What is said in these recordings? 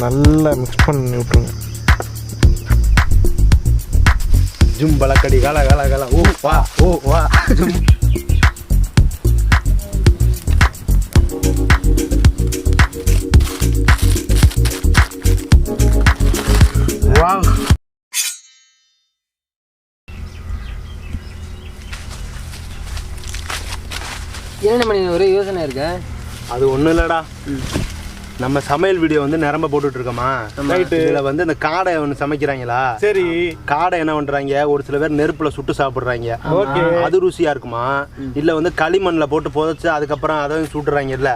நல்லா மிக்ஸ் பண்ணி விட்டுருங்க. ஜும் பலக்கடி கால கால கால ஓ வா ஜும். வா என்ன பண்ணி ஒரு யோசனை இருக்க? அது ஒன்றும் இல்லைடா, நம்ம சமையல் வீடியோ வந்து நிரம்ப போட்டுட்டு இருக்கோமா. இதில் வந்து இந்த காடை ஒன்று சமைக்கிறாங்களா. சரி, காடை என்ன பண்ணுறாங்க, ஒரு சில பேர் நெருப்பில் சுட்டு சாப்பிட்றாங்க. ஓகே, அது ருசியாக இருக்குமா? இல்லை வந்து களிமண்ணில் போட்டு புதைச்சி அதுக்கப்புறம் அதை சுடுறாங்கல்ல,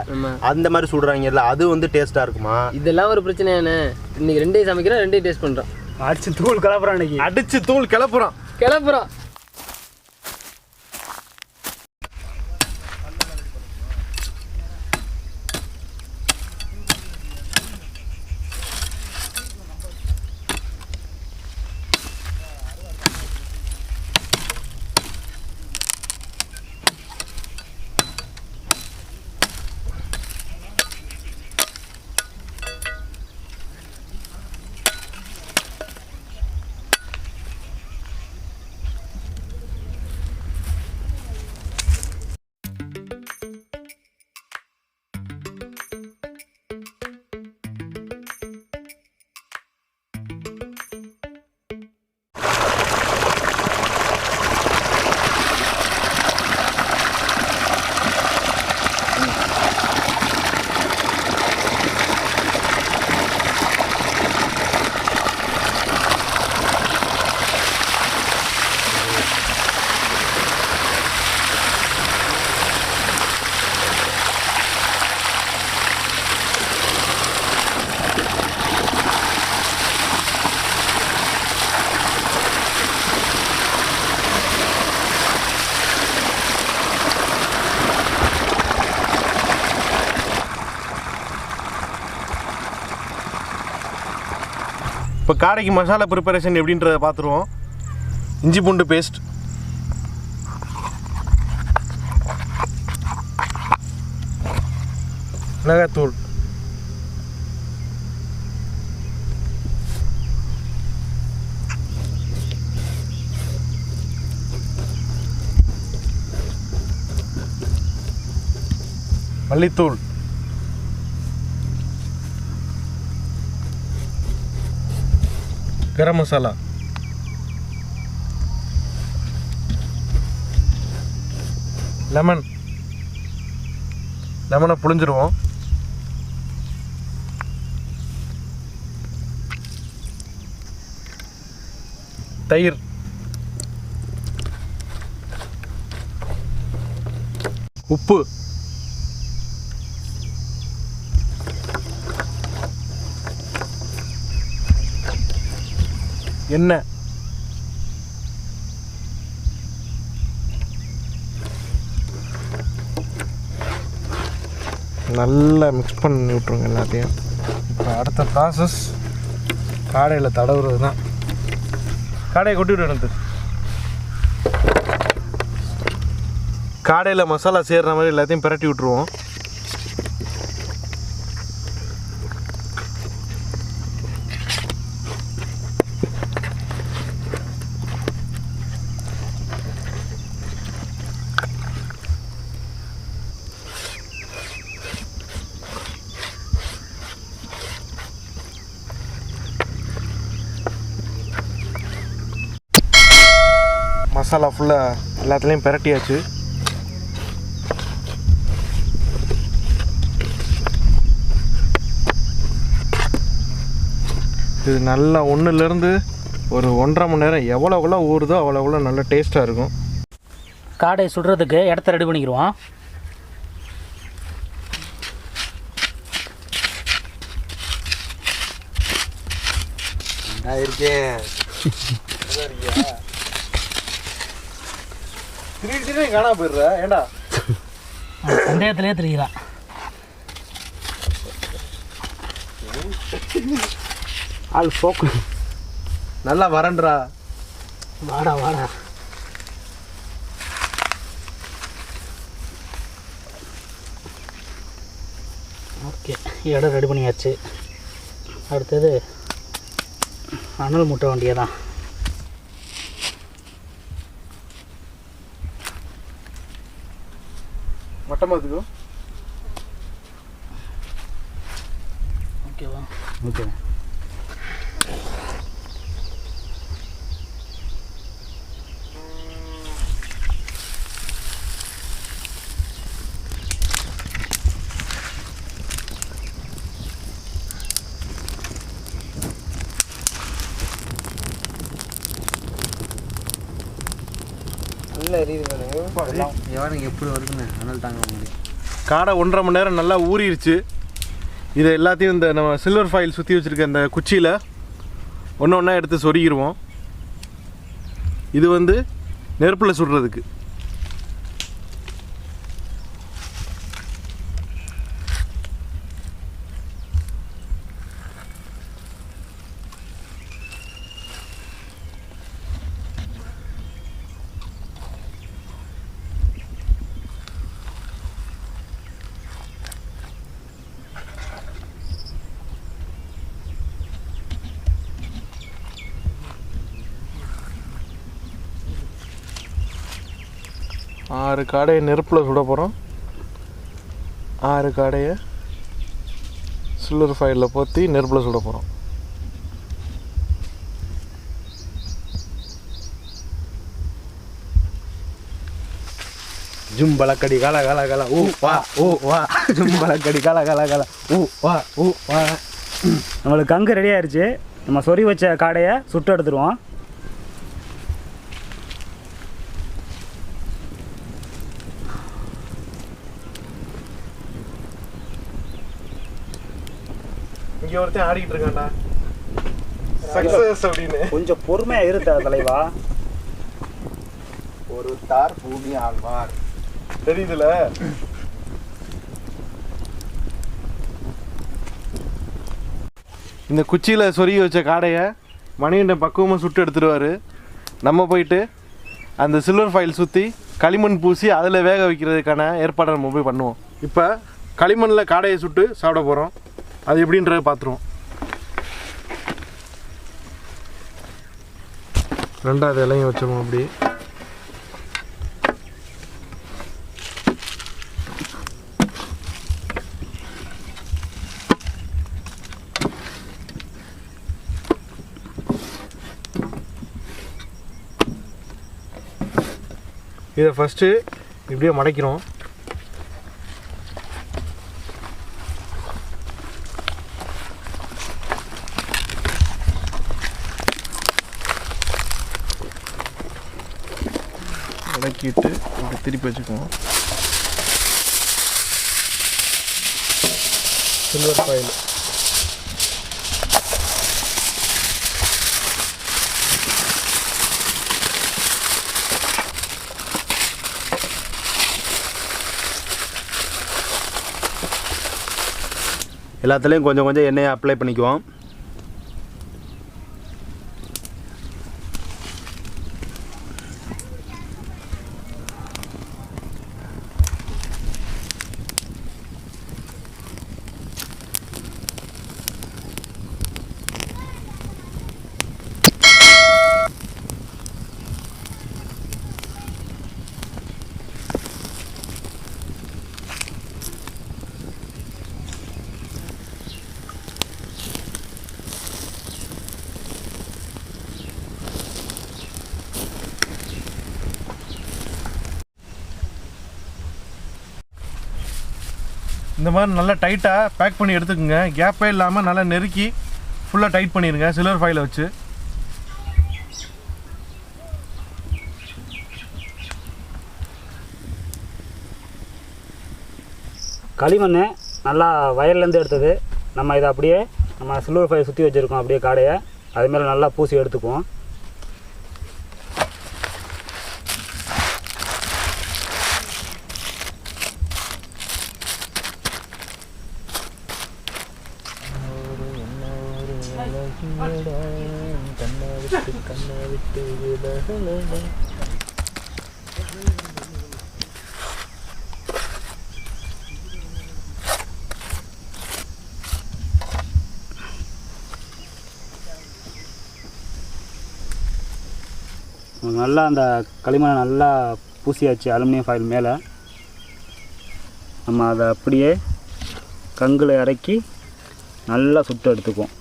அந்த மாதிரி சுடுறாங்கல்ல, அது வந்து டேஸ்ட்டாக இருக்குமா? இதெல்லாம் ஒரு பிரச்சனை என்ன? இன்னைக்கு ரெண்டையும் சமைக்கிறோம், ரெண்டையும் டேஸ்ட் பண்ணுறோம். அடிச்சு தூள் கிளப்புறோம். இன்னைக்கு அடிச்சு தூள் கிளப்புறோம். இப்போ காடைக்கு மசாலா ப்ரிப்பரேஷன் எப்படின்றத பார்த்துருவோம். இஞ்சி பூண்டு பேஸ்ட், மிளகாத்தூள், மல்லித்தூள், கரம் மசாலா, லெமனை புழிஞ்சிருவோம். தயிர், உப்பு, எண்ணெய், நல்லா மிக்ஸ் பண்ணி விட்ருங்க எல்லாத்தையும். இப்போ அடுத்த ப்ராசஸ் காடையில் தடவுறது தான். காடையை கொட்டி விட்டு காடையில் மசாலா சேர்ற மாதிரி எல்லாத்தையும் பிரட்டி விட்ருவோம். மசாலா ஃபுல்லாக எல்லாத்துலேயும் பிரட்டியாச்சு. இது நல்லா ஒன்றுலேருந்து ஒரு 1.5 மணி நேரம் எவ்வளோ ஊறுதோ அவ்வளோ நல்ல டேஸ்ட்டாக இருக்கும். காடை சுடுறதுக்கு இடத்த ரெடி பண்ணிக்கிடுவோம். இருக்கேன் திடீர்னு காணாம போயிடுற ஏண்டா? சந்தேகத்திலே தெரியுறான். ஆள் போக்கு நல்லா வரன்றா. வாடா வாடா. ஓகே, இடம் ரெடி பண்ணியாச்சு. அடுத்தது அனல் முட்டை வண்டியை தான். மட்டமாத்துக்கும் ஓகேவா? ஓகே. நல்லா எரியுது. எவனுக்கு எப்படி வருதுன்னு அனல் தாங்க முடியும். காடை 1.5 மணி நேரம் நல்லா ஊறிடுச்சு. இதை எல்லாத்தையும் இந்த நம்ம சில்வர் ஃபாயில் சுற்றி வச்சுருக்க இந்த குச்சியில் ஒன்று ஒன்றா எடுத்து சொருகிடுவோம். இது வந்து நெருப்பில் சுடுறதுக்கு. ஆறு காடையை நெருப்பில் சுட போகிறோம். 6 காடையை சில்வர் ஃபாயிலில் போற்றி நெருப்பில் சுட போகிறோம். ஜும்பலக்கடி கல கல கல ஊ வா ஊ வா ஜும்பலக்கடி கல கல கல ஊ வா ஊ வா. நம்மளுக்கு கங்கு ரெடி ஆயிடுச்சு. நம்ம சொறி வச்ச காடையை சுட்டு எடுத்துருவோம். இங்கே ஒருத்தன் ஆடிக்கிட்டு இருக்காண்டா சக்ஸஸ் அப்படின்னு. கொஞ்சம் பொறுமையாக இருத்த தலைவா. ஒரு தார் பூமி ஆழ்வார் தெரியுதுல. இந்த குச்சியில் சொருகி வச்ச காடையை மணிகண்டன் பக்குவமாக சுட்டு எடுத்துருவார். நம்ம போயிட்டு அந்த சில்வர் ஃபாயில் சுற்றி களிமண் பூசி அதில் வேக வைக்கிறதுக்கான ஏற்பாடை நம்ம போய் பண்ணுவோம். இப்போ களிமண்ணில் காடையை சுட்டு சாப்பிட போகிறோம். அது எப்படின்றத பார்த்துருவோம். 2வது இலையும் வச்சோம். அப்படி இதை ஃபஸ்ட்டு இப்படியே மடக்கிறோம். மடக்கிட்டு இப்படி திருப்பி வச்சுக்குவோம். சில்வர் ஃபாயில் எல்லாத்துலேயும் கொஞ்சம் கொஞ்சம் எண்ணெயை அப்ளை பண்ணிக்குவோம். இந்த மாதிரி நல்லா டைட்டாக பேக் பண்ணி எடுத்துக்கோங்க. கேப்பே இல்லாமல் நல்லா நெருக்கி ஃபுல்லாக டைட் பண்ணிடுங்க சில்வர் ஃபாயிலை வச்சு. களிமண் நல்லா வயல்லேருந்து எடுத்தது. நம்ம இதை அப்படியே நம்ம சில்வர் ஃபாயில் சுற்றி வச்சுருக்கோம். அப்படியே காடையை அது மேலே நல்லா பூசி எடுத்துக்குவோம். நல்லா அந்த களிமண்ணை நல்லா பூசியாச்சு அலுமினியம் ஃபாயில் மேலே. நம்ம அதை அப்படியே கங்கில் இறக்கி நல்லா சுட்டு எடுத்துக்குவோம்.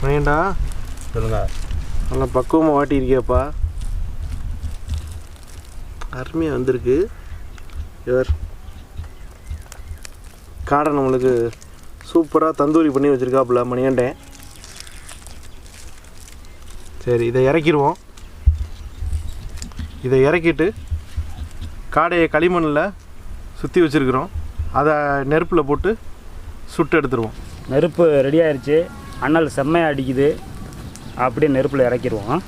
வேண்டா சொல்லுங்க. நல்லா பக்குவமாக வாட்டியிருக்கியப்பா. அருமையாக வந்திருக்கு. இவர் காடை நம்மளுக்கு சூப்பராக தந்தூரி பண்ணி வச்சுருக்காப்புல மணிகண்டேன். சரி, இதை இறக்கிடுவோம். இதை இறக்கிட்டு காடையை களிமண்ணில் சுற்றி வச்சுருக்குறோம். அதை நெருப்பில் போட்டு சுட்டு எடுத்துருவோம். நெருப்பு ரெடி ஆயிடுச்சு. அனல் செம்மையாக அடிக்குது. அப்படியே நெருப்பில் இறக்கிடுவோம்.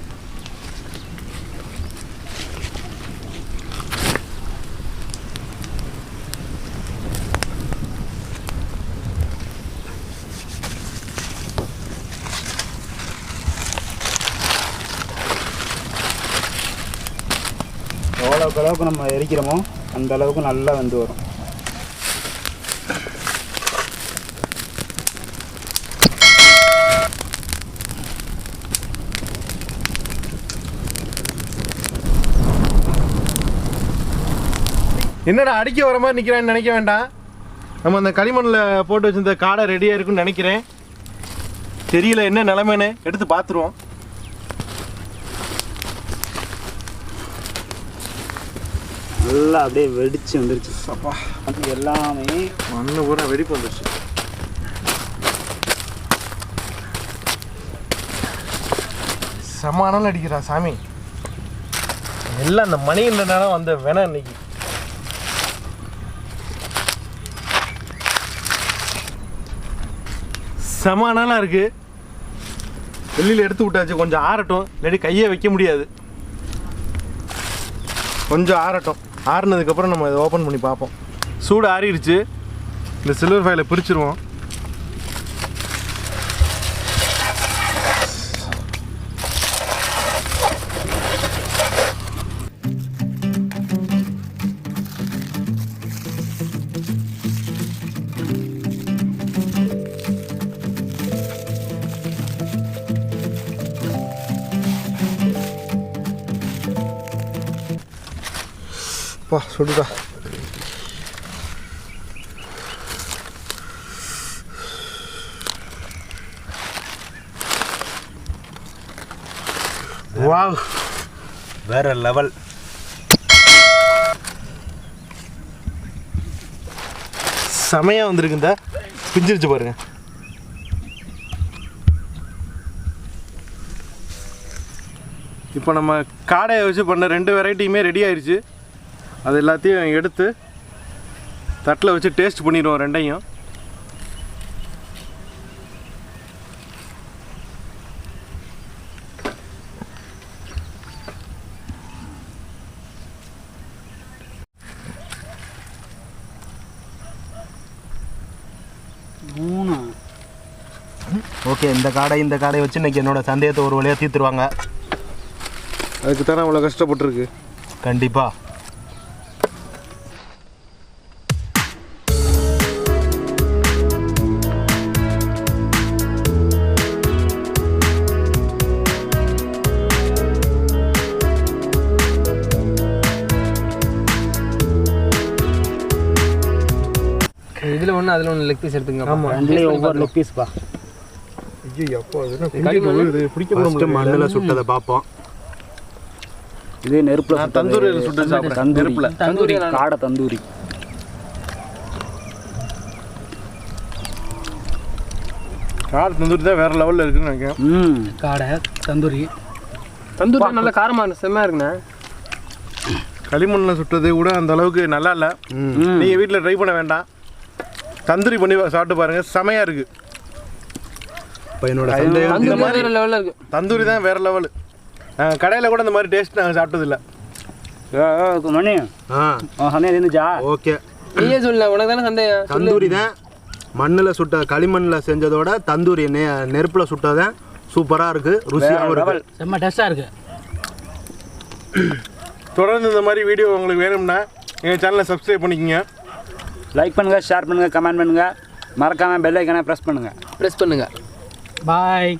எவ்வளோக்கு அளவுக்கு நம்ம எரிக்கிறோமோ அந்த அளவுக்கு நல்லா வெந்து வரும். என்னடா அடிக்க வர மாதிரி நிற்கிறான்னு நினைக்க வேண்டாம். நம்ம அந்த களிமண்ணில் போட்டு வச்சிருந்த காடை ரெடியாக இருக்குன்னு நினைக்கிறேன். தெரியல என்ன நிலைமைன்னு, எடுத்து பார்த்துருவோம். நல்லா அப்படியே வெடிச்சு வந்துருச்சு. அப்பா அது எல்லாமே மண்ணு பூரா வெடிப்பு வந்துருச்சு. சமானம் அடிக்கிறா சாமி. எல்லாம் அந்த மணின்றனால வந்த வேணா இன்னைக்கு. சமானலாம் இருக்கு. வெளியில் எடுத்து விட்டாச்சு. கொஞ்சம் ஆறட்டும், இல்லாட்டி கையே வைக்க முடியாது. கொஞ்சம் ஆறட்டும். ஆறுனதுக்கப்புறம் நம்ம இதை ஓப்பன் பண்ணி பார்ப்போம். சூடு ஆறிடுச்சு. இந்த சில்வர் ஃபைலை பிரிச்சுருவோம். பா சுடுதா. வாவ், வேற லெவல். செமையா வந்திருக்கு. இந்த பிஞ்சிருச்சு பாருங்க. இப்போ நம்ம காடையை வச்சு பண்ண 2 வெரைட்டியுமே ரெடி ஆயிடுச்சு. அது எல்லாத்தையும் எடுத்து தட்டில் வச்சு டேஸ்ட் பண்ணிடுவோம் ரெண்டையும். ஓகே, இந்த காடையை வச்சு இன்னைக்கு என்னோட சந்தேகத்தை ஒரு வழியாக தீர்த்துருவாங்க. அதுக்கு தானே அவ்வளோ கஷ்டப்பட்டுருக்கு. கண்டிப்பாக. இதில் ஒன்று அதில் ஒன்று லெக் பீஸ் எடுத்துங்க. ஆமாம், ரெண்டுலேயும் ஒவ்வொரு லெக் பீஸ்ப்பா. ஐயோ அப்போ அது பிடிக்க முடியல. மண்ணில் சுட்டதை பார்ப்போம். இதே நெருப்பில் தந்தூரியில் சுட்டு சாப்பிட்றேன். நெருப்பில் தந்தூரி, காடை தந்தூரி. காடை தந்தூரி தான் வேறு லெவலில் இருக்குன்னு நினைக்கிறேன். காடை தந்தூரி நல்லா காரமாக செம்மையாக இருக்குண்ணே. களிமண்ணில் சுட்டது கூட அந்த அளவுக்கு நல்லா இல்லை. நீங்கள் வீட்டில் ட்ரை பண்ண வேண்டாம். தந்தூரி பண்ணி சாப்பிட்டு பாருங்கள், செமையாக இருக்குது. இப்போ என்னோட லெவலில் இருக்குது. தந்தூரி தான் வேறு லெவலு. கடையில் கூட இந்த மாதிரி டேஸ்ட் நாங்கள் சாப்பிட்டதில்லை. மணி சந்தேகம் இருந்துச்சா? ஓகே, நீயே சொல்ல, உனக்கு தானே சந்தேகம். தந்தூரி தான் மண்ணில் சுட்ட களிமண்ணில் செஞ்சதோட தந்தூரி நெருப்பில் சுட்டதான் சூப்பராக இருக்குது, ருசியாகவும் இருக்குது. செம்ம டேஸ்ட்டாக இருக்குது. தொடர்ந்து இந்த மாதிரி வீடியோ உங்களுக்கு வேணும்னா எங்கள் சேனலை சப்ஸ்கிரைப் பண்ணிக்கோங்க. லைக் பண்ணுங்கள், ஷேர் பண்ணுங்கள், கமெண்ட் பண்ணுங்கள், மறக்காமல் பெல் ஐக்கானை ப்ரெஸ் பண்ணுங்கள். ப்ரெஸ் பண்ணுங்கள். பாய்.